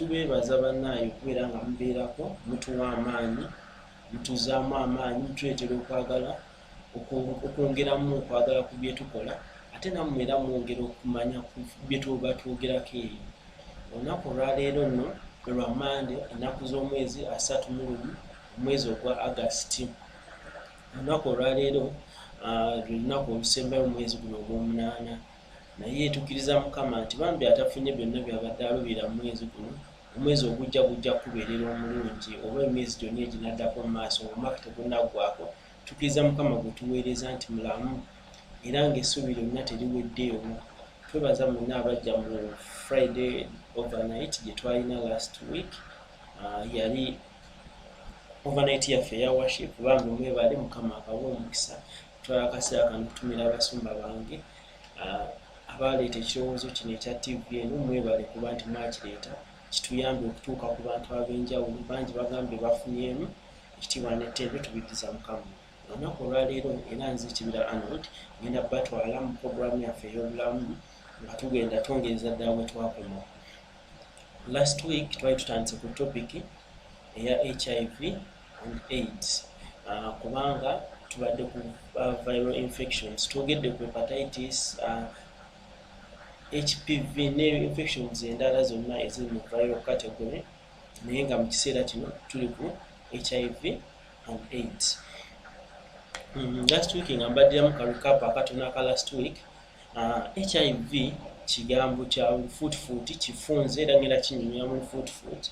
tubeebaza bannaayo okubeera nga mubeerako, mutuwa amaanyi, mutuzaamu amaanyi, mutuleetera okwagala, okwongeramu okwagala ku bye tukola, ate nammwe era mwongera okumanya ku bye tuba twogerako eyo. Olunaku olwaleero nno lwa Mande, ennaku z'omwezi 31 omwezi ogwa August. Olunaku olwaleero lwe lunaku olusembayo omwezi guno ogw'omunaana. Naye tukkiriza Mukama nti bambi atafunye byonna byabadde alubira mu mwezi guno, omwezi gujja kubeerera omulungi, oba emyezi gyonna eginaddako mu maaso ng'omwaka tegunnaggwako. Tukkiriza Mukama gwe tuweereza nti mulamu era ng'essuubi lyonna teriweddeewo. Twebaza mwenna abajja mu Friday overnight gye twalina last week. Yali overnight yaffe eya worship. Bambi mwebale, Mukama akawa omukisa. Twala akaseera kano kutumira abasumba bange abaleeta ekirowoozo kino ekya TV eno. Mwebale kuba nti mwakireeta, kituyambe okutuuka ku bantu ab'enjawulo. Bangi bagambye bafunyemu ekitiibwa n'ettendo, tubiddiza Mukama. Olunaku olwaleero era nze Kibira Arnold ngenda batwala mu puroguramu yaffe ey'obulamu nga tugenda twongereza ddala bwe twakoma. Last week twali tutandise ku topic eya HIV and AIDS, kubanga tubadde ku viral infections. Twogedde ku hepatitis, HPV ne infections endala zonna eziri mu viral category, naye nga mu kiseera kino tuli ku HIV and AIDS. Last week nga mbaddiramu ka recap akatono aka last week. HIV kigambo kya lufuutifuuti, kifunze era ngenda kinyumya mu lufuutifuuti.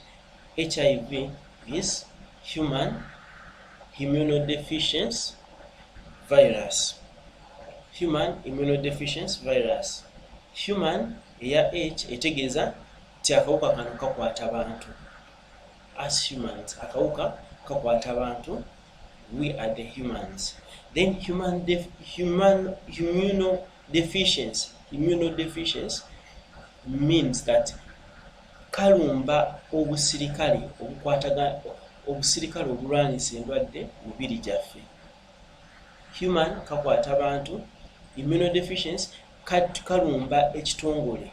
HIV is human immunodeficiency virus. Human immunodeficiency virus. Human eya H etegeeza ti akawuka kano kakwata bantu. As humans, akawuka kakwata abantu. We are the humans. Then immunodeficiency means that kalumba obusirikale obulwanyisa endwadde mu mibiri gyaffe. Human kakwata abantu, immunodeficiency kalumba ekitongole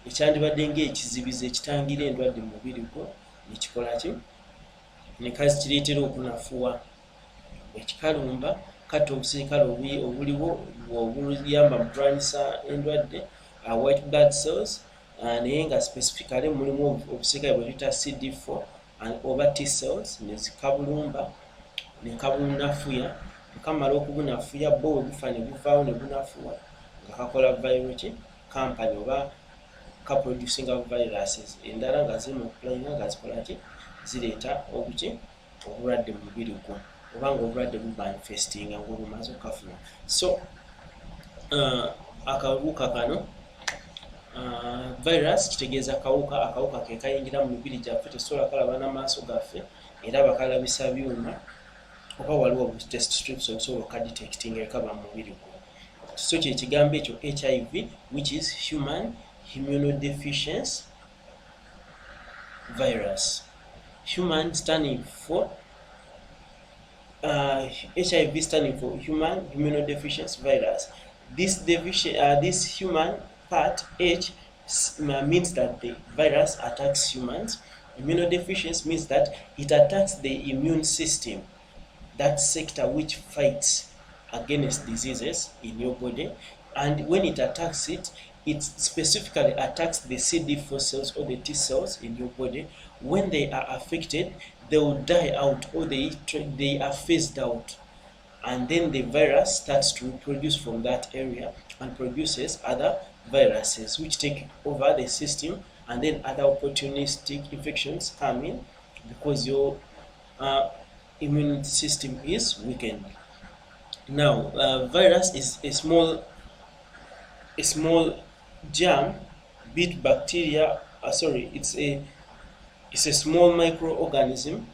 ekyandibadde ng'ekizibizi ekitangira endwadde mu mubiri gwo, nekikola ki? Ne kazikireetera okunafuwa. Ekikalumba katta obusirikale obuliwo obuyamba mu kulwanyisa endwadde, white blood cells, naye nga specifically mulimu obusirikale bwe tuyita CD4 oba T cells, nezikabulumba ne kabunafuya. Kamala okubunafuya bo bwe bufa ne buvaawo ne bunafuwa nga kakola viral campaign oba kaproducinga viruses endala nga ziri mu kulayina nga zikola ki? Zireeta obulwadde mu mubiri gwo, obanga obulwadde bumanifestinga ng'obumaze okukafuna. So akawuka kano virus kitegeeza akawuka ke kayingira mu mibiri gyaffe, tetusobola kalaba n'amaaso gaffe era bakalabisa byuma oba waliwo test strips okusobola okadetectinga ekaba mu mubiri gwo. So kye kigambo ekyo HIV, which is human immunodeficiency virus. Human standing for HIV standing for human immunodeficiency virus. This human part H means that the virus attacks humans. Immunodeficiency means that it attacks the immune system, that sector which fights against diseases in your body. And when it attacks it, it specifically attacks the CD4 cells or the T cells in your body. When they are affected, they will die out or they are phased out. And then the virus starts to reproduce from that area and produces other viruses which take over the system, and then other opportunistic infections come in because your immune system is weakened. Now, virus is a small germ, bit bacteria. It's a small microorganism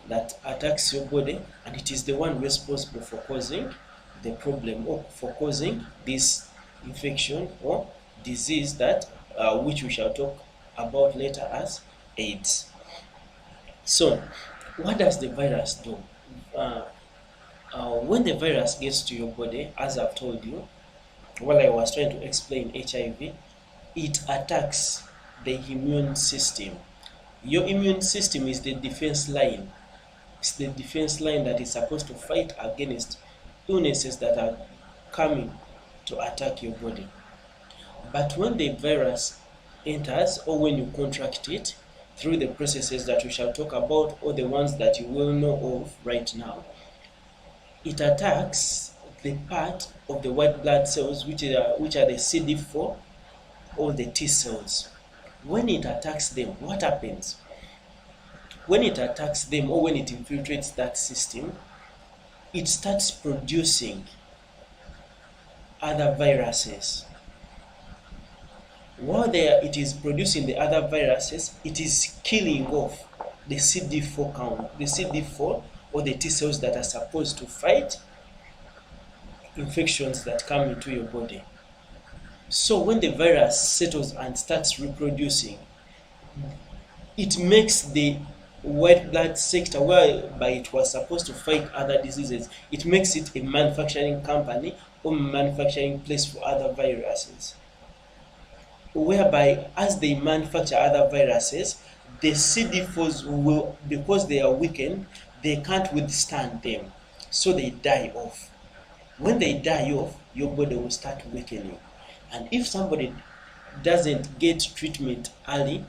that attacks your body, and it is the one responsible for causing the problem or for causing this infection or disease that which we shall talk about later as AIDS. So, what does the virus do? When the virus gets to your body, as I've told you, while I was trying to explain HIV, it attacks the immune system. Your immune system is the defense line. It's the defense line that is supposed to fight against illnesses that are coming to attack your body. But when the virus enters, or when you contract it through the processes that we shall talk about, or the ones that you will know of right now, it attacks the part of the white blood cells which are the CD4 or the T cells. When it attacks them, what happens? When it attacks them, or when it infiltrates that system, it starts producing other viruses. While it is producing the other viruses, it is killing off the CD4 count, the CD4 or the T cells that are supposed to fight infections that come into your body. So when the virus settles and starts reproducing, it makes the white blood sector, whereby it was supposed to fight other diseases, it makes it a manufacturing company or manufacturing place for other viruses. Whereby as they manufacture other viruses, the CD4s will, because they are weakened, they can't withstand them, so they die off. When they die off, your body will start weakening. And if somebody doesn't get treatment early,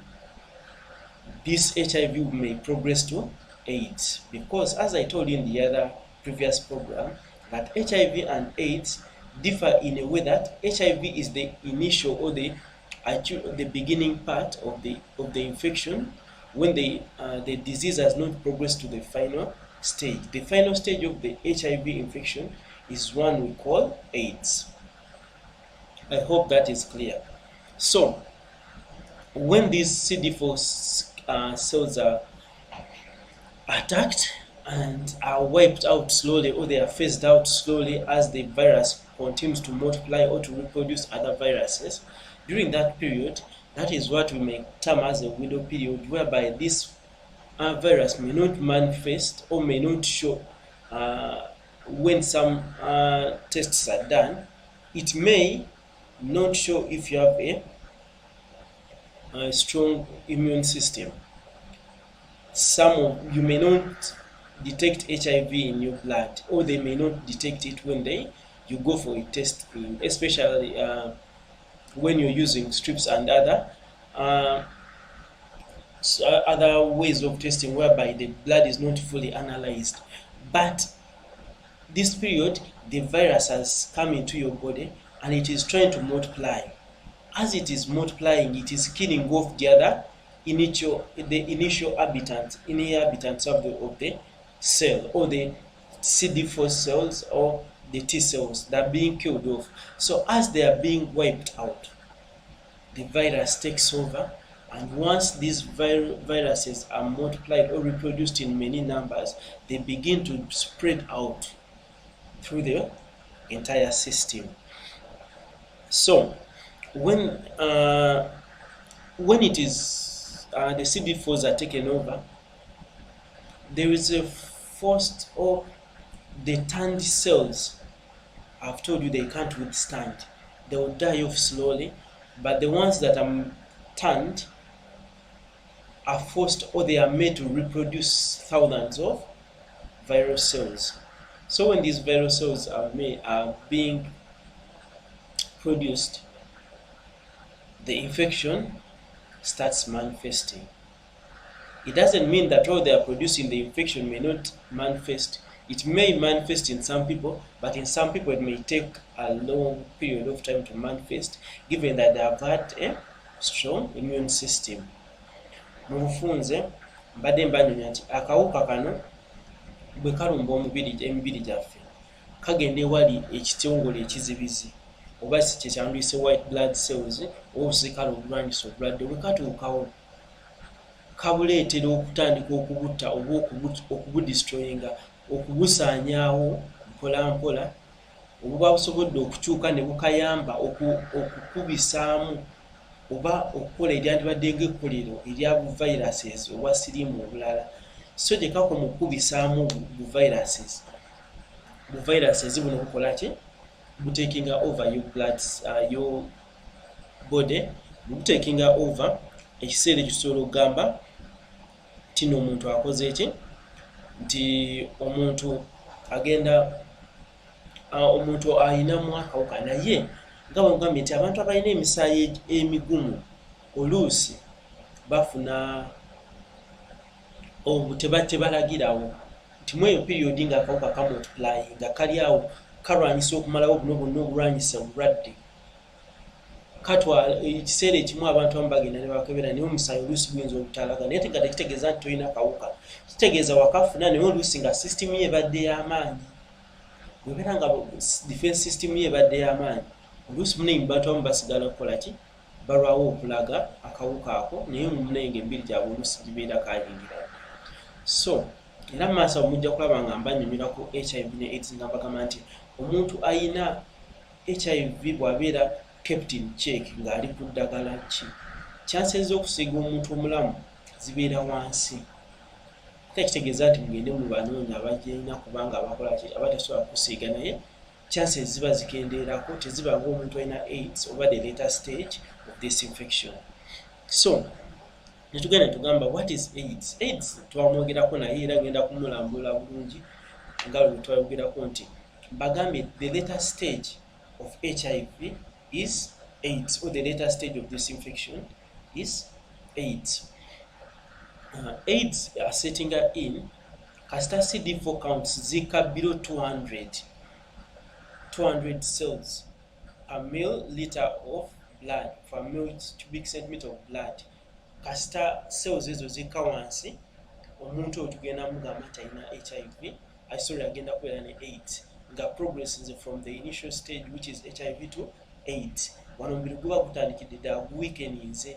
this HIV may progress to AIDS. Because as I told you in the other previous program, that HIV and AIDS differ in a way that HIV is the initial or the beginning part of the infection, when the disease has not progressed to the final stage. The final stage of the HIV infection is one we call AIDS. I hope that is clear. So when these CD4 cells are attacked and are wiped out slowly, or they are phased out slowly as the virus continues to multiply or to reproduce other viruses, during that period, that is what we may term as a widow period, whereby this virus may not manifest or may not show when some tests are done. It may not show if you have a strong immune system. You may not detect HIV in your blood, or they may not detect it when you go for a test, especially when you're using strips and other ways of testing whereby the blood is not fully analyzed. But this period, the virus has come into your body and it is trying to multiply. As it is multiplying, it is killing off the initial inhabitants of the cell, or the CD4 cells or the T cells that are being killed off. So as they are being wiped out, the virus takes over, and once these viruses are multiplied or reproduced in many numbers, they begin to spread out through the entire system. So when it is the CD4s are taken over, there is a forced, or the turned cells, I've told you they can't withstand. They will die off slowly, but the ones that are turned are forced, or they are made to reproduce thousands of viral cells. So when these viral cells are being produced, the infection starts manifesting. It doesn't mean that all they are producing, the infection may not manifest. It may manifest in some people, but in some people it may take a long period of time to manifest, given that they have had a strong immune system. Mu bufunze mbadde mbanyonya nti akawuka kano bwe kalumba emibiri gyaffe kagenda ewali ekitongole ekizibizi, oba kyekyanduyise white blood cells oba obusikale obulwanyisa obulwadde, bwe katuukawo kabuleetera okutandika okubutta oba okubudistroyinga, okubusaanyaawo mpola mpola. Obuba busobodde okukyuka ne bukayamba okukubisaamu oba okukola eryandibadde ng'ekkolero erya buviruses oba siriimu obulala. So gye kakoma okukubisaamu buviruses buno bukola ki? Butakinga over your body, butakinga over ekiseera ekyo tusobola okugamba tino omuntu akoze eki nti omuntu agenda omuntu ayinamu akawuka naye nga bwegambye nti abantu abalina emisaayi emigumu oluusi bafuna tebalagirawo nti mweyo periodi nga akawuka kamultiply nga kali awo kalwanyisa okumalawo buno bwonna obulwanyisa obulwadde katwala ekiseera ekimu abantu abamu bagenda ne bakebera naye omusaayi oluusi guyinza obutalaga naye nga tekitegeeza nti tolina kawuka kitegeeza wakafuna naye oluusi nga sisitimu ye ebadde y'amaanyi bwebeera nga defense system ye ebadde y'amaanyi oluusi munaye bantu abamu basigala kukola ki balwawo okulaga akawuka ako naye munaye nga embiri gyabwe oluusi gibeera kayingira so era mu maaso mujja kulaba nga mbanyumira ku HIV ne AIDS nga mbagamba nti omuntu ayina HIV bw'abeera captain check ng'ali ku ddagala ki chances z'okusiiga omuntu omulamu zibeera wansi tekitegeeza nti mugende mu banoonya abajjaina kubanga abakola ki abatasobola kusiiga naye chances ziba zikendeerako teziba ng'omuntu alina AIDS oba the later stage of this infection. So netugenda tugamba what is AIDS? AIDS twamwogerako naye era ngenda kumulambula bulungi nga lwe twayogerako nti bagambye the later stage of HIV is AIDS or the later stage of this infection is AIDS. AIDS setting in kasita CD4 counts zika below 200 cells per milliliter of blood for a cubic centimeter of blood. Kasita cells ezo zika wansi omuntu otugenda mugamba nti alina HIV agenda kubeera ne AIDS nga progresses from the initial stage which is HIV to AIDS. Wano omubiri guba gutandikidde ddala guweakeninze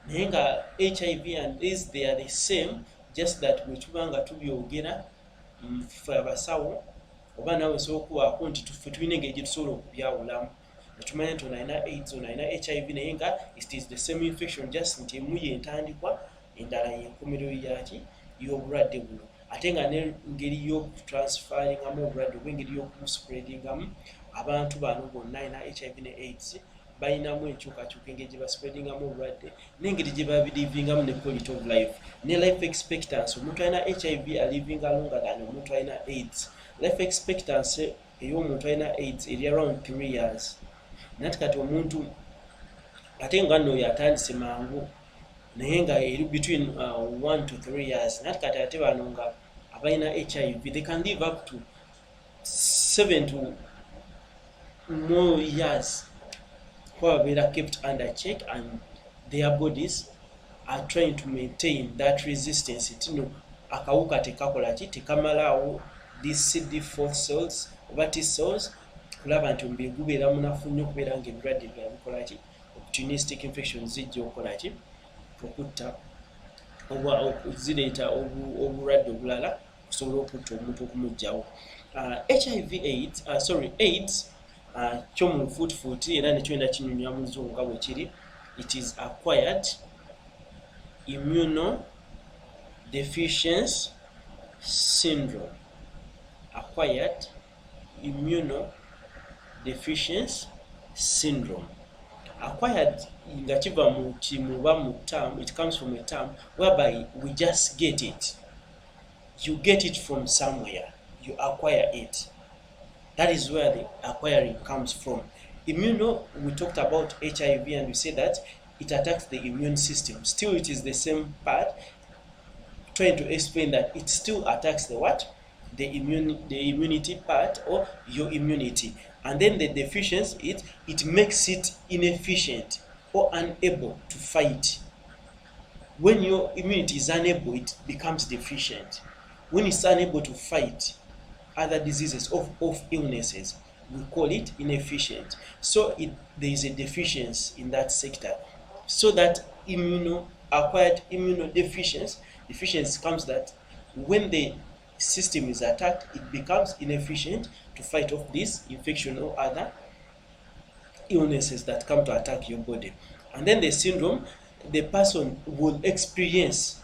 naye nga HIV and AIDS they are the same just that bwe tuba nga tubyogera ffe abasawo oba naawe osobola okubaako nti tuffe tulina engeri gye tusobola okubyawulamu netumanya nti ono alina AIDS ono alina HIV naye nga it is the same infection just nti emu yentandikwa endala yenkomerero yaki y'obulwadde buno ate nga n'engeri y'okutransferingamu obulwadde oba engeri y'okuspreadingamu abantu bano bonna alina HIV ne AIDS bayinamu enkyukakyuka engeri gye baspreadingamu obulwadde n'engeri gye babirivingamu ne quality of life ne life expectancy omuntu alina HIV alivinga longer than omuntu alina AIDS. Life expectancy ey'omuntu alina AIDS eri around 3 years nati kati omuntu ate nga nno yatandise mangu naye nga eri between 1 to 3 years nati kati ate bano nga abalina HIV they can live up to 7 to more years who are kept under check and their bodies are trying to maintain that resistance tino akawuka tekakola ki tekamalawo these CD4 cells oba T cells kulaba nti omubiri gubeera munafu nnyo okubeera nga ebirwadde byabikola ki opportunistic infections zijja okukola ki okutta oba zireeta obulwadde obulala okusobola okutta omuntu okumugjawo. AIDS kyo mu lufuutifuuti era nekyenda kinyumya mu luzungu nga bwe kiri it is acquired immunodeficiency syndrome. Acquired immunodeficiency syndrome. Acquired nga kiva mu kimuba mu term, it comes from a term whereby we just get it. You get it from somewhere, you acquire it. That is where the acquiring comes from. We talked about HIV and we said that it attacks the immune system. Still, it is the same part, trying to explain that it still attacks the what? The immunity part or your immunity. And then the deficiency, it makes it inefficient or unable to fight. When your immunity is unable, it becomes deficient. When it's unable to fight other diseases of illnesses, we call it inefficient. So there is a deficiency in that sector. So that acquired immunodeficiency comes that when the system is attacked, it becomes inefficient to fight off this infection or other illnesses that come to attack your body. And then the syndrome, the person will experience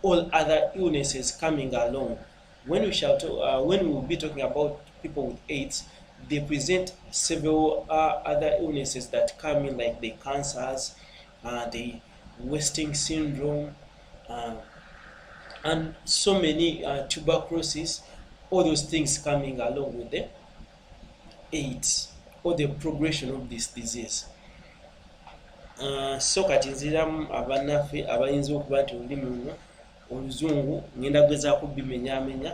all other illnesses coming along. When we will be talking about people with AIDS, they present several other illnesses that come in, like the cancers, the wasting syndrome, and so many tuberculosis, all those things coming along with the AIDS or the progression of this disease. So kati nziramu abannaffe abayinza okuba nti olulimi luno oluzungu ngenda kugezaako bimenyaamenya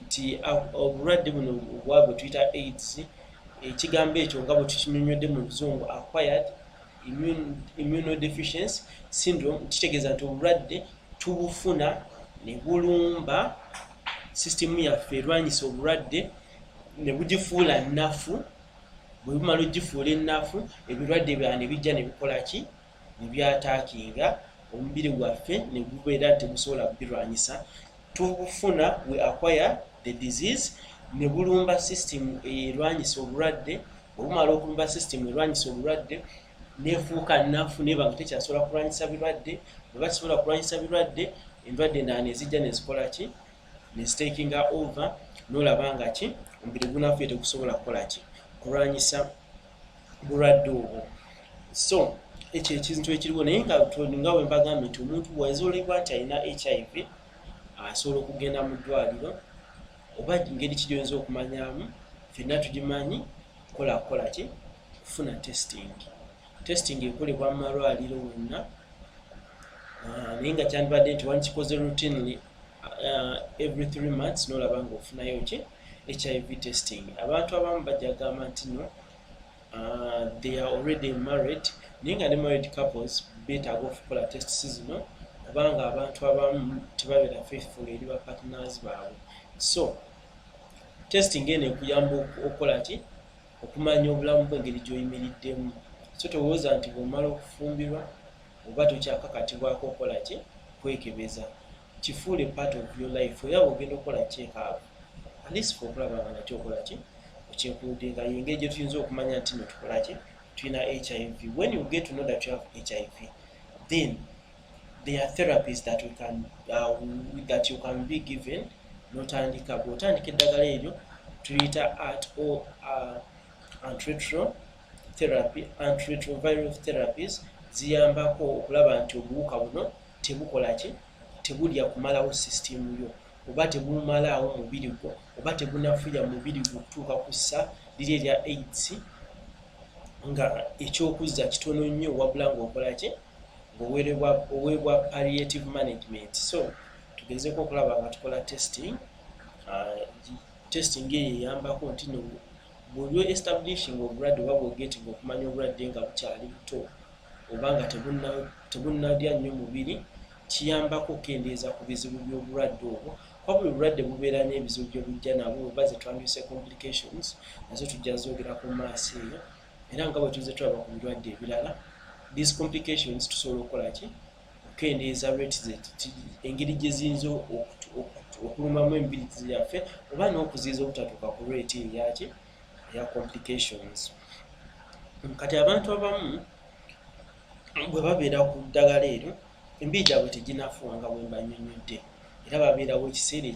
nti obulwadde buno obwabwe tuyita AIDS, ekigambo ekyo nga bwe tukinyonnyodde mu luzungu acquired immunodeficiency syndrome, kitegeeza nti obulwadde tubufuna ne bulumba sisitimu yaffe erwanyisa obulwadde ne bugifuula nnafu. Bwe bumala ogifuula ennafu, ebirwadde byane ne bijja ne bikola ki, ne byataakinga omubiri gwaffe ne gubeera tebusobola kubirwanyisa. Tubufuna we acquire the disease, ne bulumba sisitimu erwanyisa obulwadde. Bwe bumala okulumba sisitimu erwanyisa obulwadde nefuuka nnafu neba nga tekyasobola kulwanyisa birwadde. Bwe basobola kulwanyisa birwadde, endwadde endala ne zijja ne zikola ki, ne zitakinga over, n'olaba nga ki omubiri gunafuye tegusobola kukola ki, kulwanyisa bulwadde obwo. So ekyo ekintu ekiriwo, naye nga bwe mbagambye nti omuntu bw'azuulibwa nti alina HIV asobola okugenda mu ddwaliro, oba ngeri ki gy'oyinza okumanyaamu, ffenna tugimanyi, kukola ki, kufuna testing. Testing ekolebwa mu malwaliro wonna, naye nga kyandibadde nti wankikoze routinely every 3 months n'olaba nga ofunayo ki, HIV testing. Abantu abamu bajja gamba nti no, they are already married, naye nga ne married couples beetaaga okukola tests zino kubanga abantu abamu tebabeera faithful eri ba partners baabwe. So testing eno ekuyamba okukola ki, okumanya obulamu bw'engeri gy'oyimiriddemu. So towooza nti bw'omala okufumbirwa oba tokyakakatibwako okukola ki, kwekebeza. Kifuule part of your life. Oya ogenda okukola check up at least for okulaba nga nakyo okola ki, okyekuludde, nga yengeri gye tuyinza okumanya nti no tukola ki, tulina HIV. When you get to know that you have HIV, then there are therapies that we can that you can be given. N'otandika bw'otandika eddagala eryo tuyita antiretroviral therapies, ziyambako okulaba nti obuwuka buno tebukola ki, tebulya kumalawo sisitimu yo, oba tebumalawo mubiri gwo, oba tebunafuya mubiri gwo kutuuka ku ssa liri erya AIDS, nga ekyokuzza kitono nnyo, wabula ng'okola ki, ng'oweebwa palliative management. So tugezeko okulaba nga tukola testing. Testing eyo eyambako nti no bw'olyo establishing obulwadde oba bw'ogetinga okumanya obulwadde nga bukyali buto oba nga tebunnalya nnyo mubiri, kiyambako okukendeeza ku bizibu by'obulwadde obwo. Kuba buli bulwadde bubeera n'ebizibu bye bujja nabwo, oba ze twandiyise complications, nazo tujja zogerako mu maaso eyo. Era nga bwe tuze tulaba ku birwadde ebirala, these complications tusobola okukola ki, okukendeeza engeri gye ziyinza okulumamu emibiri yaffe, oba n'okuziyiza obutatuuka ku rate eyaki, eya complications. Kati abantu abamu bwe babeera ku ddagala eryo, emibiri gyabwe teginafuwa nga bwe mbanyonnyodde, era babeerawo ekiseera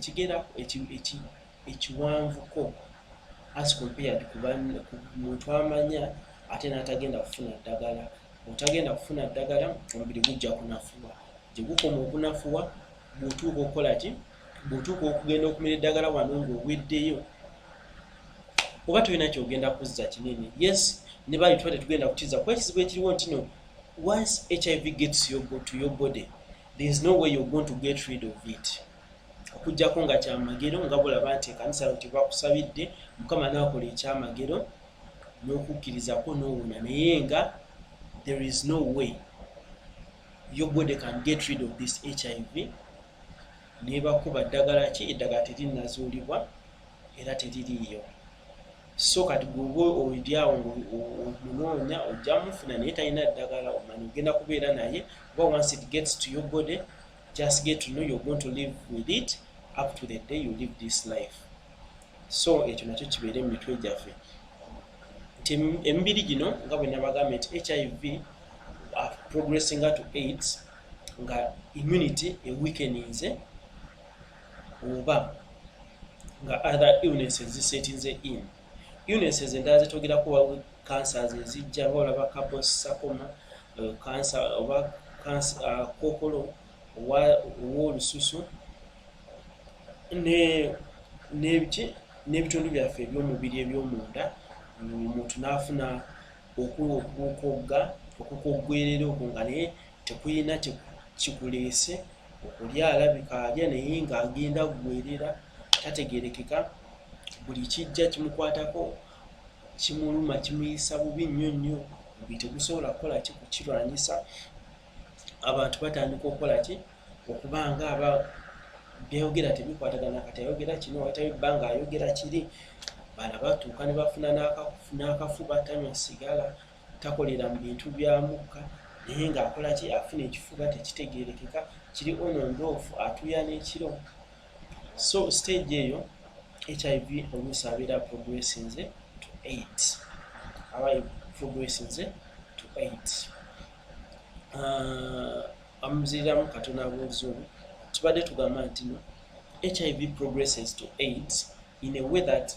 ekiwanvuko as compared ku muntu amanya ate n'atagenda kufuna ddagala. Otagenda kufuna ddagala, omubiri gujja kunafuwa. Gye gukoma okunafuwa, bw'otuuka okukola ki, bw'otuuka okugenda okumira eddagala wano ng'oweddeyo, oba tolina kyogenda kuzza kinene. Yes, ne bali tuba tetugenda kutiza kuba ekizibu ekiriwo nti no, once HIV gets to your body, there is no way you're going to get rid of it. Okujjako nga kyamagero, nga bulaba nti ekanisa lwo tebakusabidde, Mukama n'akola ekyamagero n'okukkirizako n'owona, naye nga there is no way your body can get rid of this HIV. Nebakuba ddagala ki, eddagala terinazuulibwa era teririiyo. So kati gwoba olyawo omunoonya ojja mufuna, naye talina ddagala, omanyi ogenda kubeera naye, oba once it gets to your body, just get to know you're going to live with it up to the day you live this life. So ekyo nakyo kibeere mu mitwe gyaffe nti emibiri gino nga bwe nabagambye nti HIV progressinga to AIDS, nga immunity eweakeninze, oba nga other illnesses zisetinze in. Illnesses endala zetwogerako wawe cancers ezijja, nga olaba sarcoma, cancer oba kookolo ow'olususu, n'ebitundu byaffe ebyomubiri ebyomunda, omuntu n'afuna okukoggwerera okwo nga naye tekuyina kikuleese, okulya alabika alya naye ng'agenda gwerera tategeerekeka, buli kijja kimukwatako kimuluma, kimuyisa bubi nnyo nnyo, buli tegusobola kukola ki kukirwanyisa. Abantu batandika okukola ki, okubanga byayogera tebikwatagana, kati ayogera kino watayiba nga ayogera kiri, bala batuuka ne bafuna n'akafuba, tanywa sigala, takolera mu bintu bya mukka, naye ng'akola ki, afuna ekifuba tekitegeerekeka, kiri on and off, atuya n'ekiro. So stage eyo HIV oluusi abeera progressinze to 8, aba progressinze to 8. Amuziriramu katono ab'oluzungu, tubadde tugamba nti no HIV progresses to 8 in a way that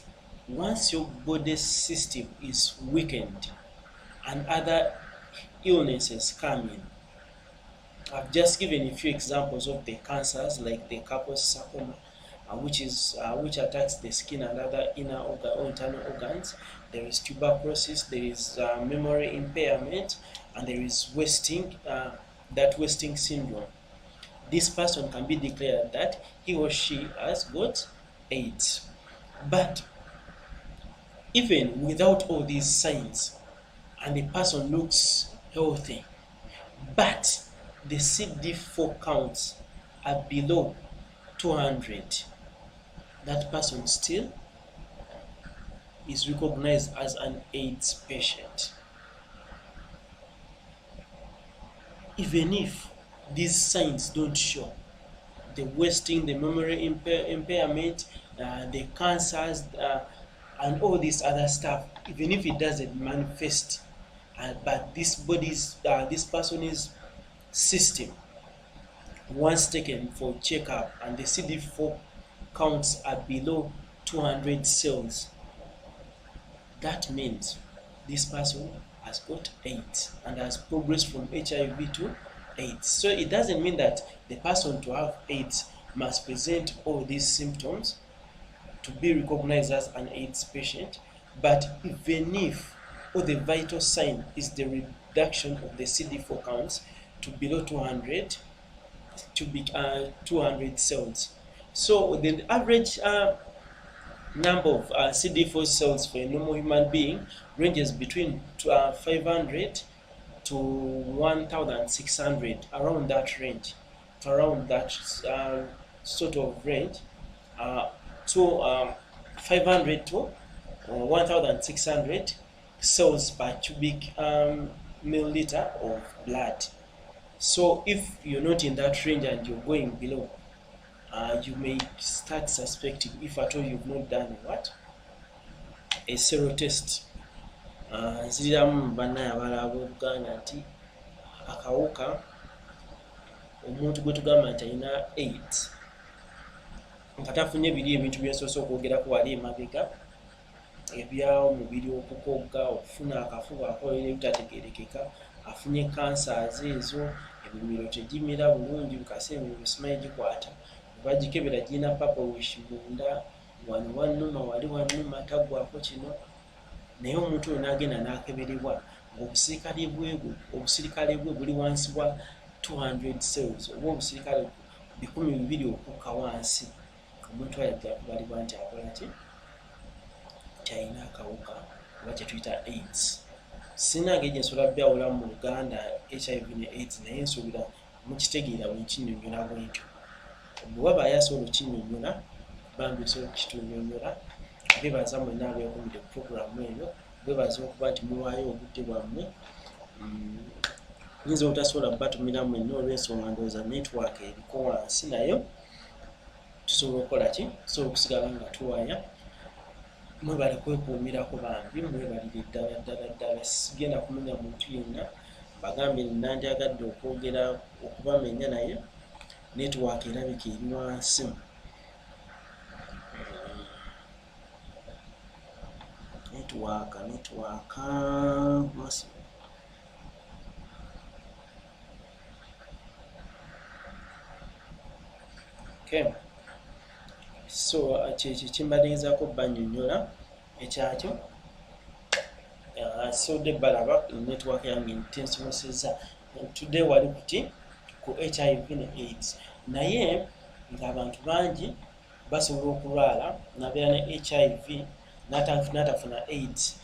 once your body system is weakened and other illnesses come in. I've just given a few examples of the cancers like the Kaposi sarcoma, which attacks the skin and other inner or internal organs. There is tuberculosis, there is memory impairment, and there is wasting, that wasting syndrome. This person can be declared that he or she has got AIDS. But even without all these signs, and the person looks healthy, but the CD4 counts are below 200, that person still is recognized as an AIDS patient. Even if these signs don't show, the wasting, the memory impairment, the cancers, and all this other stuff, even if it doesn't manifest, but this person's system, once taken for checkup and the CD4 counts are below 200 cells, that means this person has got AIDS and has progressed from HIV to AIDS. So it doesn't mean that the person to have AIDS must present all these symptoms to be recognized as an AIDS patient, but even if all the vital sign is the reduction of the CD4 counts to below 200, to be 200 cells. So the average number of CD4 cells for a normal human being ranges between 500 to 1,600, around that range, around that sort of range, to 500 to 1,600 cells per cubic milliliter of blood. So if you're not in that range and you're going below, you may start suspecting, if at all you've not done what? A serotest. Nziriramu bannaye abalala ab'Oluganda nti akawuka omuntu gwe tugamba nti alina AIDS nga tafunye biri ebintu byensoose okwogerako wali emabega ebyomubiri, okukogga, okufuna akafuba akolera ebitategeerekeka, afunye cancers ezo, emimiro tegimira bulungi, bikase emimiro simanyi gikwata, bagikebera gina purplish munda, wano wannuma wali wannuma taggwako kino, naye omuntu oyo n'agenda n'akeberebwa ng'obusirikale bwe buli wansi wa 200 cells oba obusirikale 200 okukka wansi, omuntu oyo ajja kubalibwa nti akola ki? Alina akawuka oba kye tuyita AIDS. Sinange gye nsobola byawula mu Luganda HIV ne AIDS, naye nsuubira mukitegeera bwe nkinnyonnyola bwentyo. Bwe waba asobola okinnyonnyola, bambi nsobola okukitunnyonnyola. Beebaza mwenna abeekumidde ku puroguramu eyo, beebaza okuba nti muwaayo obudde bwammwe. Nyinza obutasobola kubatumira mwenna olw'ensonga ndowooza netiwaaka eriko wansi, naye tusobola okukola ki? Tusobola okusigala nga tuwaya. Mwebale kwekuumirako bambi, mwebalire ddala ddala ddala. Sigenda kumenya muntu yenna, bagambye nandyagadde okwogera okubamenya naye netiwaaka erabika eri wansi. Netiwaaka okay. So kimbadinzaako banyonyola ekyakyo. So de balaba network yange ntensoboseza today wali kuti ku HIV ne AIDS, naye ng'abantu bangi basobola okulwala nabeera ne HIV n'atafuna AIDS,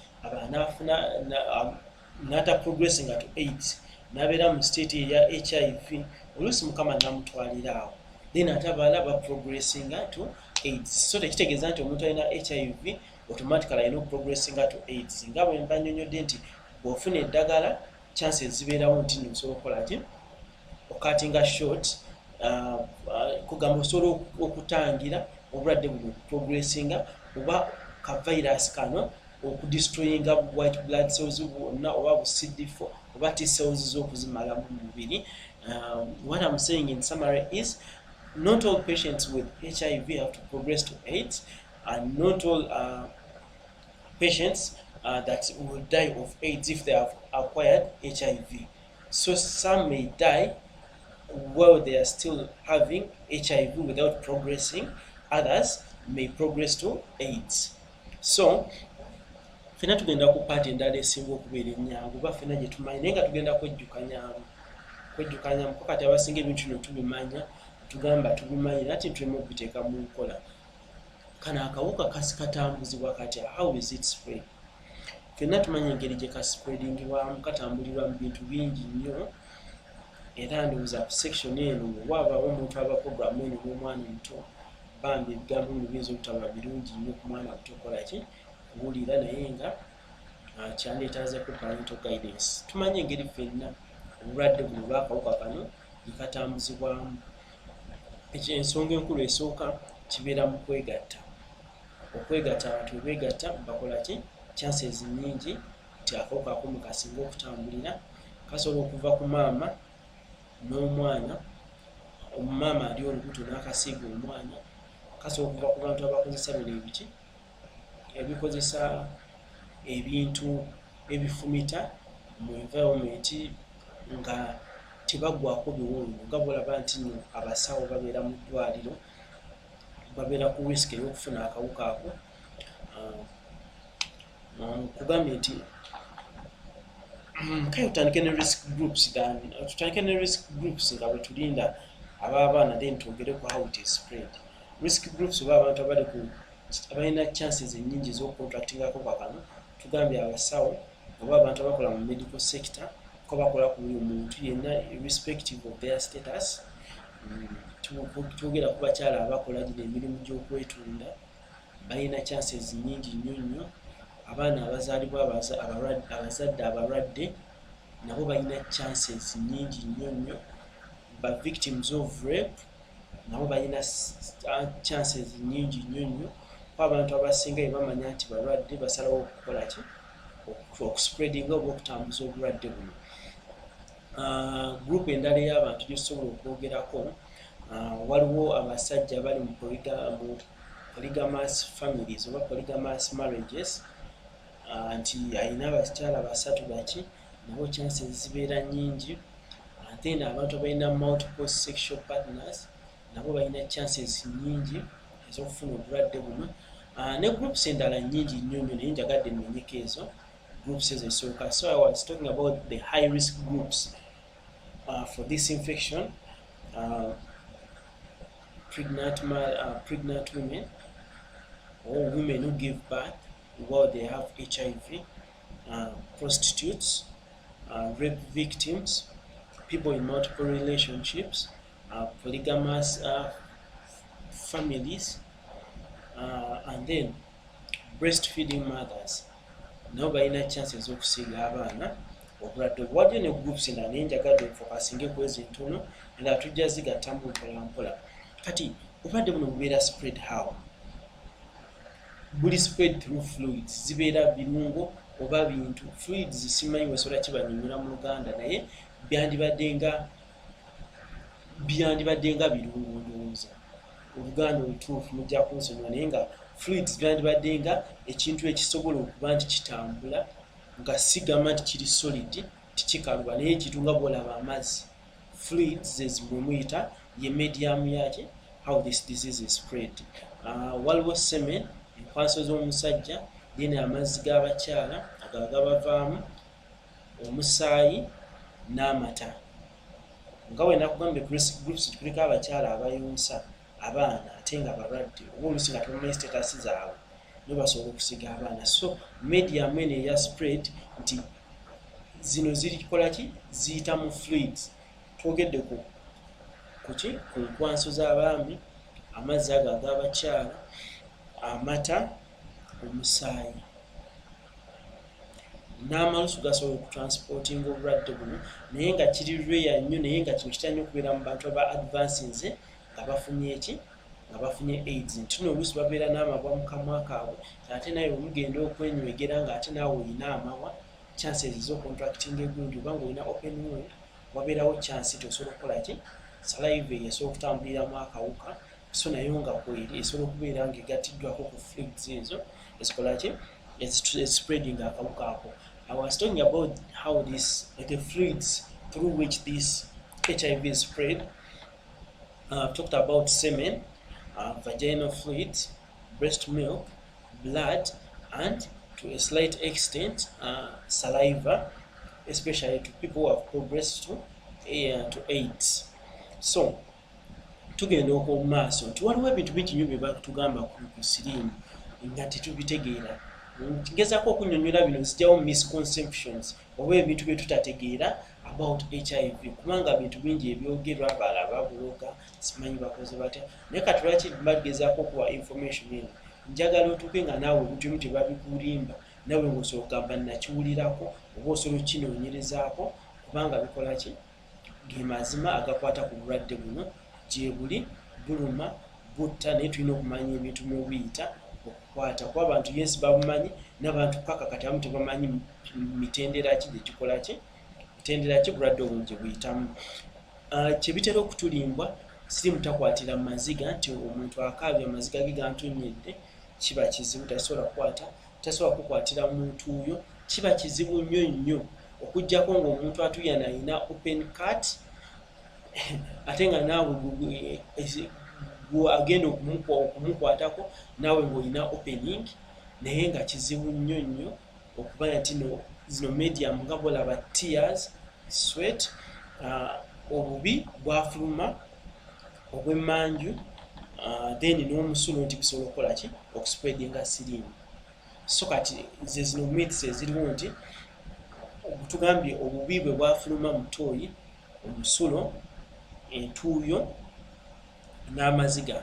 n'ata progressing to AIDS, nabeera mu state eya HIV, oluusi mukama namutwalira awo, then ate abalala ba progressing to AIDS. So tekitegeeza nti omuntu alina HIV automatically alina progressing to AIDS. Nga bwe mba nnyonnyodde nti bw'ofuna eddagala chances zibeerawo nti osobola okukola ki okatinga short, kugamba osobola okutangira obulwadde buno progressinga oba ka virus kano okudestroyinga white blood cells bwonna oba bu CD4 oba T cells z'okuzimala mu mubiri. What I'm saying in summary is not all patients with HIV have to progress to AIDS, and not all patients that will die of AIDS if they have acquired HIV. So some may die while they are still having HIV without progressing, others may progress to AIDS. So fena tugenda ku paati endala esinga okubeera ennyangu oba fena gye tumanyi naye nga tugenda kwejjukanya muko kati abasinga ebintu bino tubimanya tugamba tubimanyi nati tuleme okubiteeka mu nkola. Kano akawuka katambuzibwa katya, how is it spread? Fena tumanyi engeri gye kaspreadingibwamu, katambulirwa mu bintu bingi nnyo, era ndowooza ku section eno waabaawo omuntu aba programu eno n'omwana omuto bambi ebigambo bino biyinza obutaba birungi nnyo ku mwana muto okukola ki kuwulira, naye nga kyandeetazeeko parental guidance. Tumanyi engeri ffenna obulwadde buno bw'akawuka kano gye katambuzibwamu. Ensonga enkulu esooka kibeera mu kwegatta. Okwegatta, abantu beegatta bakola ki, chances nnyingi nti akawuka ako mwe kasinga okutambulira kasobola okuva ku maama n'omwana, omumaama ali olubuto n'akasiiga omwana, kasobola okuva ku bantu abakozesa bino ebiki ebikozesa ebintu ebifumita mu environment nga tebaggwako biwundu, nga bwolaba nti nno abasawo babeera mu ddwaliro babeera ku risk ey'okufuna akawuka ako. Kugambye nti kale tutandike ne risk groups nga bwe tulinda ab'abaana then twogere ku how it is spread. Risk groups oba abantu abalina chances ennyingi ez'okucontractinga akawuka kano, tugambye abasawo oba abantu abakola mu medical sector ko bakola ku buli muntu yenna irrespective of their status. Twogera ku bakyala abakola gino emirimu gy'okwetunda balina chances nnyingi nnyo nnyo. Abaana abazaalibwa abazadde abalwadde nabo balina chances nnyingi nnyo nnyo. Ba victims of rape nabo balina chances nnyingi nnyo nnyo. Abantu abasinga bamanya nti balwadde basalawo okukola ki okuspreadinga oba okutambuza obulwadde buno. Group endala ey'abantu gyetusobola okwogerako, waliwo abasajja abali mu polygamous families oba polygamous marriages, nti alina abakyala basatu baki nabo chances zibeera nnyingi. Then abantu abalina multiple sexual partners nabo balina chances nnyingi ez'okufuna obulwadde buno. Ne groups endala nnyingi nnyo nnyo naye njagadde nmenyeko ezo groups ezisooka. So I was talking about the high risk groups for this infection. Pregnant women or women who give birth while they have HIV, prostitutes, rape victims, people in multiple relationships, polygamous families, and then breastfeeding mothers. Nabo balina chances okusiiga abaana obulwadde. Waliyo ne groups endala naye njagadde enfokasinge ku ezo entono endala tujja zigattamu mpola mpola. Kati obulwadde buno bubeera spread how? Buli spread through fluids, zibeera birungo oba bintu. Fluids simanyi wesobola kibanyunyula mu Luganda naye byandibadde nga birungo ndowooza. Oluganda olutuufu mujja kunsonyiwa naye nga fluids byandibadde nga ekintu ekisobola okuba nti kitambula nga sigamba nti kiri solid tikikaluba naye ekintu nga bwolaba amazzi. Fluids ezimwe muyita ye medium yaki how this disease is spread. waliwo semen enkwaso z'omusajja then amazzi g'abakyala agaba gabavaamu omusaayi n'amata nga bwe nakugambye groups kuliko abakyala abayonsa abaana ate nga balwadde oba oluusi nga tebamanyi status zaabwe nibo basobola okusiga abaana. So medium eno eya spread nti zino zirikola ki ziyita mu fluids. Twogedde ku nkwanso z'abaami, amazzi ago ag'abakyala, amata, omusaayi n'amalusu gasobola okutransportinga obulwadde buno naye nga kiri rare nnyo, naye nga kino kitera nnyo okubeera mu bantu aba advances nga bafunye eki nga bafunye AIDS. Nti oluusi babeera n'amabwa mu kamwa kaabwe ate naye omugenda okwenywegera nga ate naawe olina amabwa, chances ez'ocontractinga egundi oba ng'olina open wound wabeerawo chance nti osobola okukola ki saliva esobola okutambuliramu akawuka, so nayo nga kweri esobola okubeera ng'egattiddwako ku fluids ezo ezikola ki spreading akawuka ako. I was talking about how the fluids through which this HIV is spread. I've talked about semen, vaginal fluids, breast milk, blood, and to a slight extent saliva, especially to people who have progressed to AIDS. So tugenda okwo maaso nti waliwo ebintu bingi nnyo bye batugamba ku siriimu nga tetubitegeera. Ngezaako okunnyonnyola bino zijjawo misconceptions oba ebintu bye tutategeera about HIV kubanga bintu bingi ebyogerwa abala babuloga simanyi bakoze batya, naye kati lwaki bagezaako okuwa information eno njagala otuuke nga naawe ebintu bimu tebabikulimba nawe ng'osobola okugamba nakiwulirako oba osobola okukinoonyerezaako kubanga bikola ki ge mazima agakwata ku bulwadde buno gye buli buluma butta, naye tulina okumanya ebintu by'obiyita okukwata kuba abantu yes babumanyi n'abantu paka kati abamu tebamanyi mitendera ki gyekikola ki mitendera ki bulwadde obwo gye buyitamu. Kyebitera okutulimbwa siriimu takwatira mu maziga nti omuntu akaabya amaziga ge gantonnyedde kiba kizibu tasobola kukwatira muntu oyo, kiba kizibu nnyo nnyo okuggyako ng'omuntu atuyana alina open cut ate nga naawe agenda okumukwatako naawe ng'olina opening, naye nga kizibu nnyo nnyo okubanya nti zino medium nga bolaba tears, sweat, obubi bwafuluma obw'emmanju, then n'omusulo nti bisobola okukola ki okuspreadinga siriimu. So kati ze zino myths eziriwo nti tugambye obubi bwe bwafuluma mu ttooyi, omusulo, entuuyo n'amaziga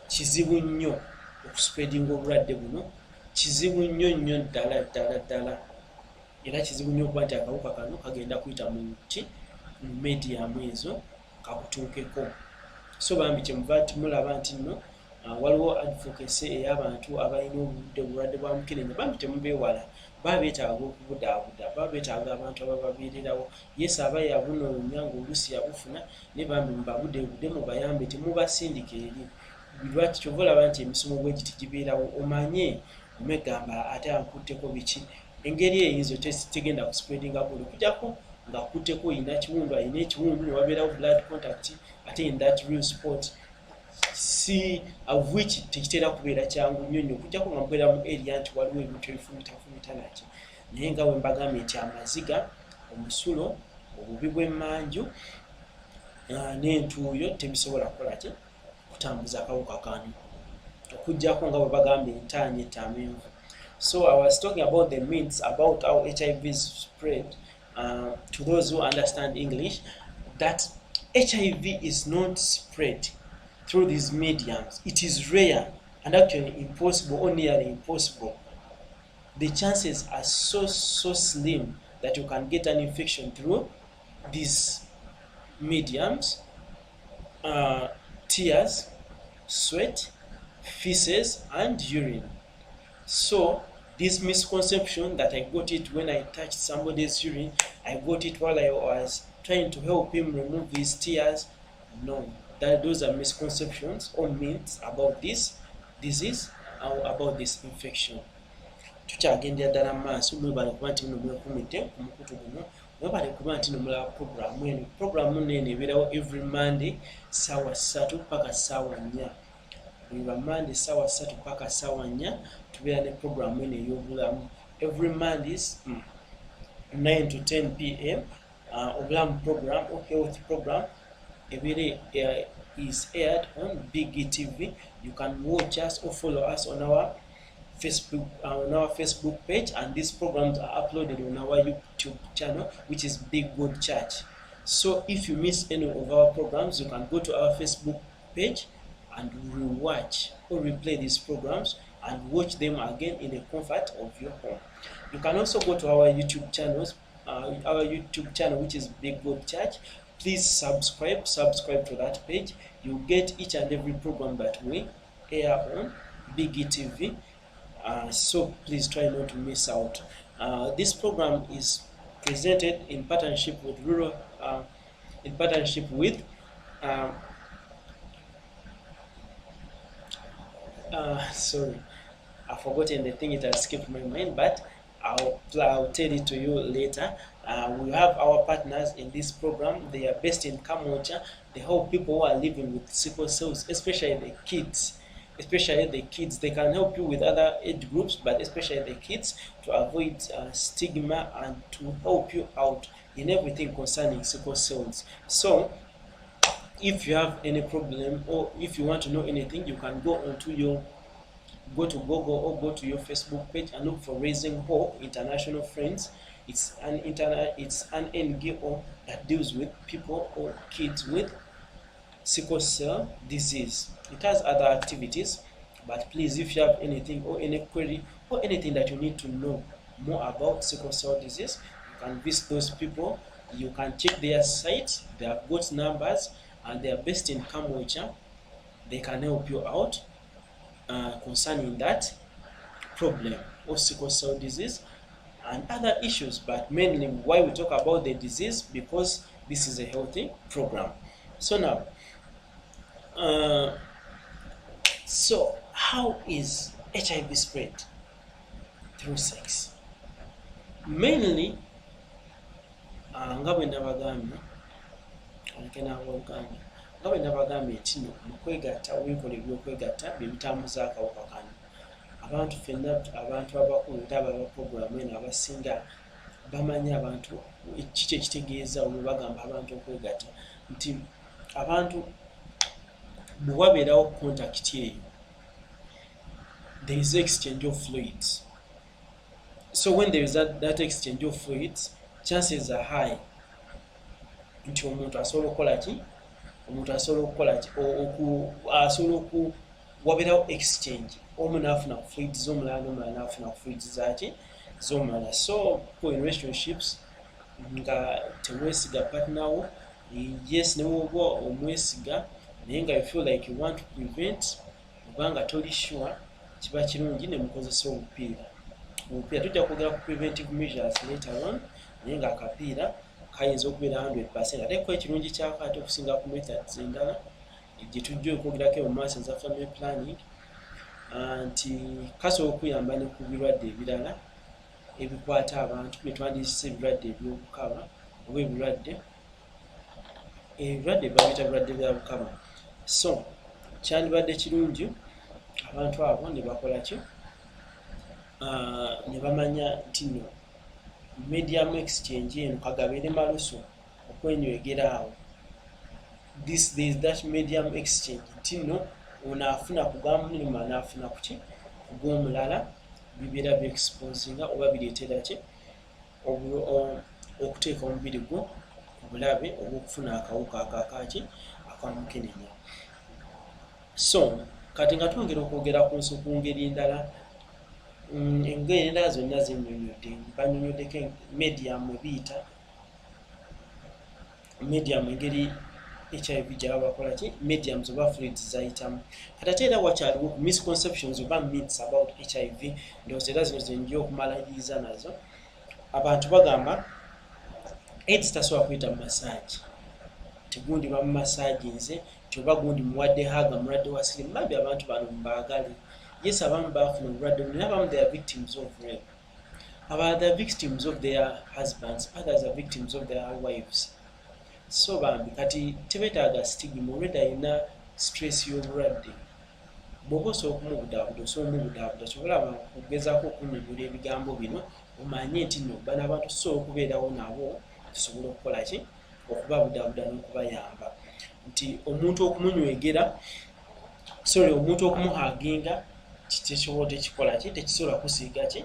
kizibu nnyo okuspreadinga obulwadde buno, kizibu nnyo nnyo ddala era kizibu nnyo okuba nti akawuka kano kagenda kuyita mu medium ezo kakutuukeko. So bambi kyemuva mulaba nti nno waliwo advocacy ey'abantu abalina obulwadde bwa mukenenya bambi temubeewala baba beetaaga okubudaabuda, baba beetaaga abantu abababeererawo. Yes aba yabunoonya ng'oluusi yabufuna naye bambi mubabudeebude mubayambe temubasindika eri. Lwaki kyova olaba nti emisomo bwe giti gibeerawo omanye omegamba ate akutteko biki, engeri eyinzo tegenda kuspreadinga buli okujjako ng'akutteko yina kiwundu alina ekiwundu ne wabeerawo blood contact ate in that real spot si of which tekitera kubeera kyangu nnyo nnyo okujjako nga mubeera mu area nti waliwo ebintu ebifumita naki. Naye nga bwe mbagambye nti amaziga, omusulo, obubi bw'emmanju n'entuuyo tebisobola kukola ki kutambuza akawuka kano okujjako nga bwe bagambye entaanya ettamenvu. So I was talking about the myths about how HIV is spread to those who understand English, that HIV is not spread through these mediums. It is rare and actually impossible or nearly impossible. The chances are so slim that you can get an infection through these mediums, tears, sweat, feces, and urine. So this misconception that I got it when I touched somebody's urine, I got it while I was trying to help him remove his tears, no, those are misconceptions or myths about this disease or about this infection. Tukyagendera ddala mu maaso, mwebale kuba nti muno mwekumidde ku mukutu guno, mwebale kuba nti nomulaba programu eno. Programu eno ebeerawo every Monday ssaawa 3 paka ssaawa 4. buli Monday ssaawa 3 paka ssaawa 4 tubeera ne program eno ey'obulamu. Every Mondays 9 to 10 p.m. Obulamu program or health program every is aired on Big TV. You can watch us or follow us on our Facebook page, and these programs are uploaded on our YouTube channel, which is Big Good Church. So if you miss any of our programs, you can go to our Facebook page and rewatch or replay these programs and watch them again in the comfort of your home. You can also go to our YouTube channels, which is Big Good Church. Please subscribe to that page. You get each and every program that we air on Big TV. So please try not to miss out. This program is presented in partnership with sorry, I've forgotten the thing, it has skipped my mind, but I'll tell it to you later. We have our partners in this program. They are based in Kamwokya. They help people who are living with sickle cells, especially the kids. They can help you with other age groups, but especially the kids, to avoid stigma and to help you out in everything concerning sickle cells. So if you have any problem or if you want to know anything, you can go to Google or go to your Facebook page and look for Raising Hope International Friends. It's an NGO that deals with people or kids with sickle cell disease. It has other activities, but please, if you have anything or any query or anything that you need to know more about sickle cell disease, you can visit those people. You can check their sites. They have got numbers and they are based in Kamwokya. They can help you out concerning that problem of sickle cell disease and other issues, but mainly why we talk about the disease, because this is a healthy program. So now, so how is HIV spread? Through sex. Mainly, nga bwe nabagambye kino mukwegatta, wikola ebyokwegatta bye bitambuza akawuka kano. Abantu ffenna, abantu abakulu era abapulogulaamu eno abasinga bamanyi abantu kiki ekitegeeza bwe bagamba abantu okwegatta, nti abantu bwe wabeerawo contact eyo, there is exchange of fluids. So when there is that exchange of fluids, chances are high nti omuntu asobola okukola ki? Wabeerawo exchange, omu naafuna ku fluids z'omulala n'omulala naafuna ku fluids z'omulala. So in relationships nga temwesiga partner wo, yes, ne woba omwesiga naye nga you feel like you want to prevent, obanga toli sure, kiba kirungi ne mukozesa obupiira. Tujja kwogera ku preventive measures later on, naye nga akapiira kayinza okubeera 100%. Ate ko ekirungi kyako ate okusinga ku methods endala gye tujja okwogerako mu maaso za family planning, nti kasobola okuyamba ne ku birwadde ebirala ebikwata abantu bye twandiyise ebirwadde eby'obukaba oba ebirwadde babiyita birwadde bya bukaba. So kyandibadde kirungi abantu abo ne bakola ki? Ne bamanya nti no medium exchange eno kagabeere malusu okwenywegera awo. There is that medium exchange nti no ono afuna ku gwamulima n'afuna ku ki? Ku gw'omulala, bibeera byexposinga oba bireetera ki? Okuteeka omubiri gwo ku bulabe obw'okufuna akawuka akakaki akamukenenya. So kati nga twongera okwogera ku ngeri endala, engeri endala zonna zennyonnyodde, bannyonnyoddeko medium ebiyita medium, engeri HIV gyaba bakola ki? Mediums oba fluids zayitamu. Kati ate era wakyaliwo misconceptions oba myths about HIV, ndowooza era zino zenjja okumaliriza nazo. Abantu bagamba AIDS tasobola kuyita mu masaagi, tegundi bamumasaaginze, oba gundi muwadde haga, mulwadde wa sirimu. Maybe abantu bano mbaagale. Yes, abamu bafuna obulwadde buno, abamu they are victims of rape. About the victims of their husbands, others are victims of their wives. So bambi kati tebetaaga stigma, already ayina stress y'obulwadde. bw'oba osobola okumubudaabuda osobola omubudaabuda sobola okugezaako okunyonnyola ebigambo bino omanye nti nno bano abantu tusobola okubeerawo nabo tusobola okukola ki okubabudaabuda n'okubayamba nti omuntu okumunywegera omuntu okumuhaginga tekisobola tekikola ki tekisobola kusiiga ki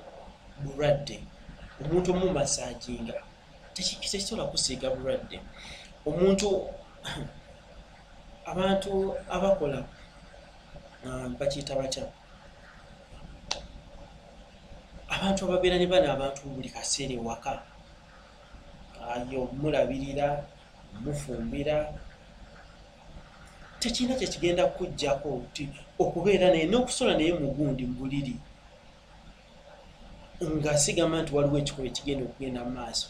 bulwadde omuntu omumasaginga tekisobola kusiiga bulwadde omuntu abantu abakola bakiyita batya abantu ababeera ne bano abantu buli kaseera ewaka omulabirira omufumbira tekirina kyekigenda kujjako nti okubeera naye n'okusola naye mugundi mbuliri nga sigamba nti waliwo ekikuba ekigenda okugenda mu maaso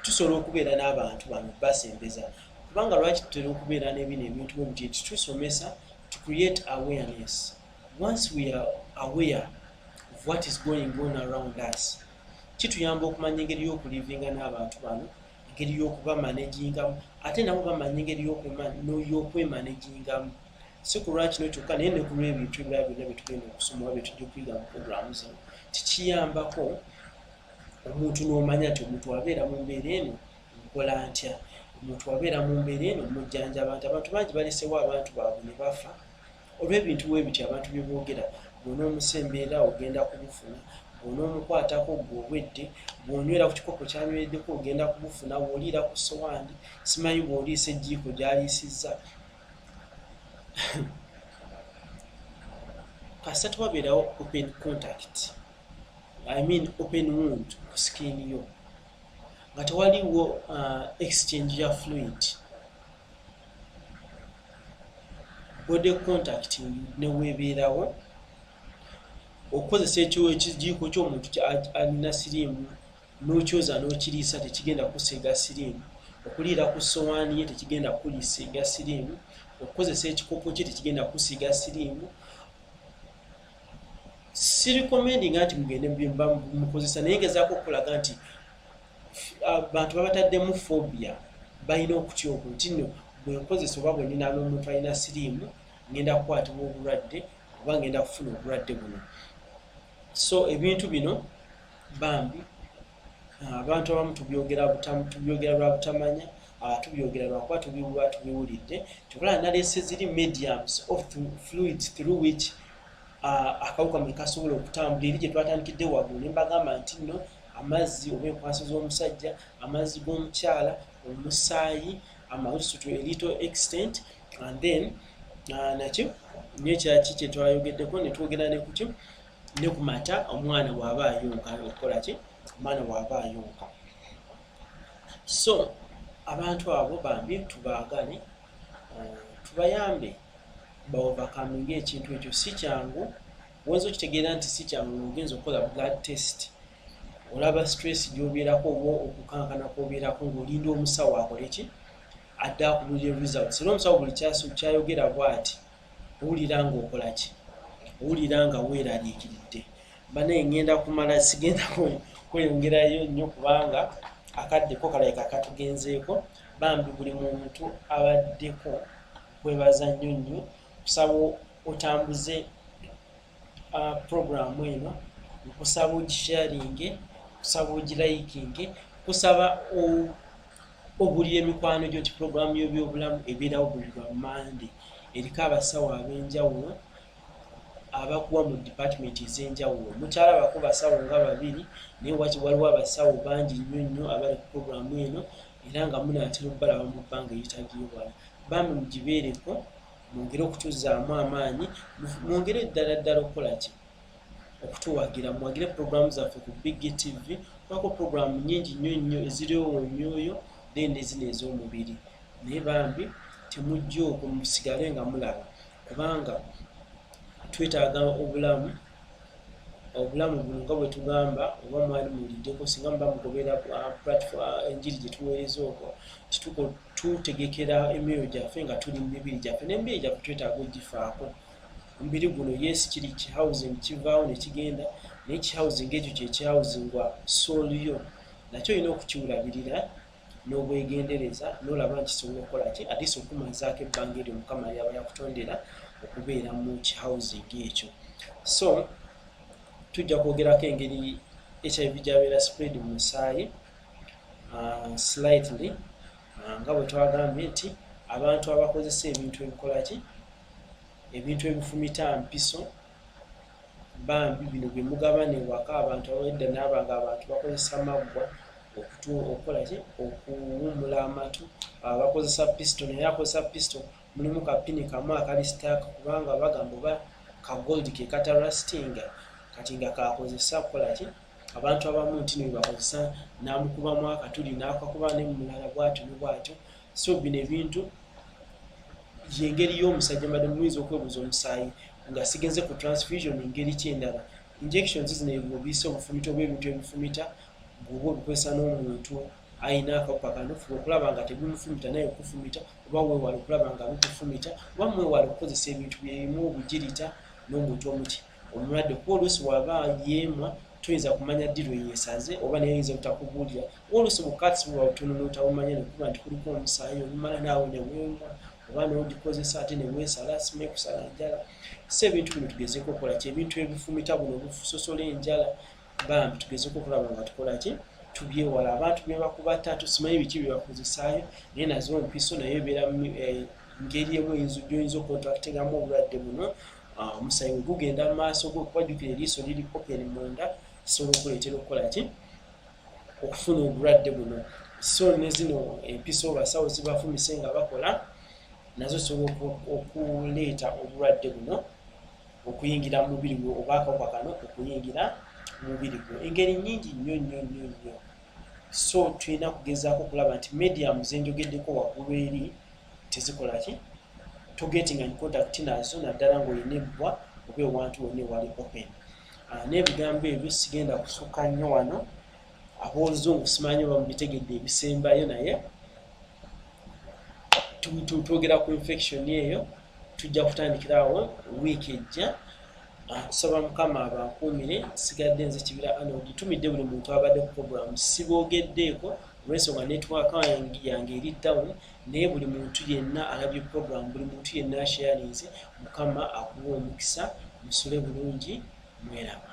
tusobola okubeera n'abantu bano basembeza kubanga lwaki tutera okubeera n'ebino ebintu bwe tusomesa to create awareness. Once we are aware of what is going on around us kituyamba okumanya engeri y'okulivinga n'abantu bano engeri y'okubamanagingamu ate nabo bamanya engeri y'okwemanagingamu si ku lwakino kyokka naye ne ku lw'ebintu ebirala byonna bye tugenda okusoma oba bye tujja okuyiga mu programu zino kikiyambako omuntu n'omanya nti omuntu wabeera mu mbeera eno nkola ntya omuntu wabeera mu mbeera eno mujjanjaba nti abantu bangi balesewo abantu baabwe ne bafa olw'ebintu weebiti abantu bye boogera bw'onoomusembeera ogenda kubufuna bw'onoomukwatako gw'obwedde bw'onywera ku kikopo kyanywereddeko ogenda kubufuna bw'oliira ku sowaani simanyi bw'oliisa ejjiiko gy'aliisizza kasita tubabeerawo open contact open wound ku skin yo nga tewaliwo exchange ya fluid body contact neweebeerawo okukozesa ekijiiko ky'omuntu alina siriimu n'okyoza n'okiriisa tekigenda kusiiga siriimu okuliira ku sowaani ye tekigenda kulisiiga siriimu okukozesa ekikopo kye tekigenda kusiiga siriimu sirikomendinga nti mugende mukozesa naye ngezaako okulaga nti abantu babataddemu phobia balina okutya okwo nti nno bwenkozesa oba bwe nina n'omuntu alina siriimu ngenda kukwatibwa obulwadde oba ngenda kufuna obulwadde buno so ebintu bino bambi abantu abamu tubyogera lwa butamanya tubyogera lwakuba tubiwulidde tukola nalese ziri mediums of fluids through which akawuka mwe kasobola okutambula eri gye twatandikidde waggulu ne mbagamba nti nno amazzi oba enkwaso z'omusajja amazzi g'omukyala omusaayi amawusu to a little extent and then nakyo nekyaki kye twayogeddeko ne twogera ne kutyo ne ku mata omwana bw'aba ayonka okukola ki omwana bw'aba ayonka so abantu abo bambi tubaagale tubayambe baovakaminga ekintu ekyo si kyangu wonza okitegeera nti si kyangu ogenza okukola blood test olaba stress gy'obeerako oba okukankana kw'obeerako ng'olinda omusawo akole ki adde akubulira results era omusawo buli kyayogera bw'ati owulira ng'okola ki owulira nga weeraliikiridde banaye ngenda kumala sigenda kweyongerayo nnyo kubanga akaddeko kalayika katugenzeeko bambi buli muntu abaddeko kwebaza nnyo nnyo kusaba otambuze programu eno kusaba ogisharinge kusaba ogirayikinge kusaba obulira emikwano gyo nti programu y'ebyobulamu ebeerawo buli lwa Mande eriko abasawo ab'enjawulo abakuwa mu department ez'enjawulo mukyalabako basawo nga babiri naye waliwo abasawo bangi nnyo nnyo abali ku programu eno era nga munaatera okubalaba mu bbanga eritagiwala bambi mugibeereko mwongere okutuzaamu amaanyi mwongere ddala okukola ki okutuwagira muwagire programu zaffe ku Big TV kwako programu nyingi nnyo nnyo eziriwo omyoyo n'ezino ez'omubiri naye bambi temujja okwo musigale nga mulaba kubanga twetaaga obulamu buno nga bwe tugamba oba mwali muliddeko singa muba mugobera enjiri gye tuweereza okwo tutegekera emyoyo gyaffe nga tuli mu mibiri gyaffe n'emibiri gyaffe twetaaga ogifaako omubiri guno yes kiri kihousing kivaawo ne kigenda naye kihousing ekyo kye kihousingwa soul yo nakyo olina okukiwulabirira n'obwegendereza n'olaba nti kisobola okukola ki atisa okumazaako ebbanga eryo mukama lyaba yakutondera okubeera mu kihousing ekyo. So tujja kwogerako engeri HIV gyabeera spread mu musaayi slightly nga bwe twagambye nti abantu abakozesa ebintu ebikola ki ebintu ebifumita mpiso bambi bino bye mugabane waka abantu abawedda n'abanga abantu bakozesa maggwa okukola ki okuwumula amatu bakozesa pisto naye akozesa pisto mulimu kapini kamu akali sitaaka kubanga bagamba oba ka gold ke katarastinga kati nga kakozesa kukola ki abantu abamu nti ne bakozesa n'amukubamu akatuli n'akakuba ne mulala bwatyo ne bwatyo. So bino ebintu yengeri y'omusajja madde muyinza okwebuuza omusaayi nga sigenze ku transfusion engeri kyendala injections zino ebibisa obufumita oba ebintu ebifumita bw'oba obikozesa n'omuntu ayina akawuka kano fuba okulaba nga tebimufumita naye okufumita oba weewala okulaba nga bikufumita oba mwewala okukozesa ebintu byerimu obugirita n'omuntu omuti omulwadde kuba oluusi waba yeemwa tuyinza kumanya ddi lwe yeesaze oba neyinza obutakubuulira oluusi bukatsi buba butono n'otabumanya nekuba nti kuliko omusaayi olumala naawe neweemwa oba n'ogikozesa ate neweesala sima ekusala njala. So ebintu bino tugezeeko okukola ki ebintu ebifumita buno obusosola enjala bambi tugezeeko okulaba nga tukola ki tubyewala. Abantu bye bakuba ttatu simanyi biki bye bakozesaayo naye nazo mpiso naye ebeera ngeri emu gy'oyinza okontractingamu obulwadde buno omusaayi we gugenda mu maaso gw'okubajjukira eriiso liri open munda kisobola okuleetera okukola ki okufuna obulwadde buno. So ne zino empiso basawo zibafumise nga bakola nazo zisobola okuleeta obulwadde buno okuyingira mu mubiri gwo oba akawuka kano okuyingira mu mubiri gwo engeri nnyingi nnyo nnyo nnyo nnyo. So tulina kugezaako okulaba nti medium zenjogeddeko waggulu eri tezikola ki togetinga in contact nazo naddala ng'olina ebbwa oba ewantu wonna ewali open. N'ebigambo ebyo sigenda kusukka nnyo wano ab'oluzungu simanyi oba mubitegedde ebisembayo naye twogera ku infection eyo tujja kutandikirawo wiiki ejja. Tusaba mukama abankuumire sigadde nze Kibira Arnold tumidde buli muntu abadde ku program siboogeddeeko olw'ensonga network yange eri down naye buli muntu yenna alabye program buli muntu yenna asharinze mukama akuwa omukisa musule bulungi mweraba.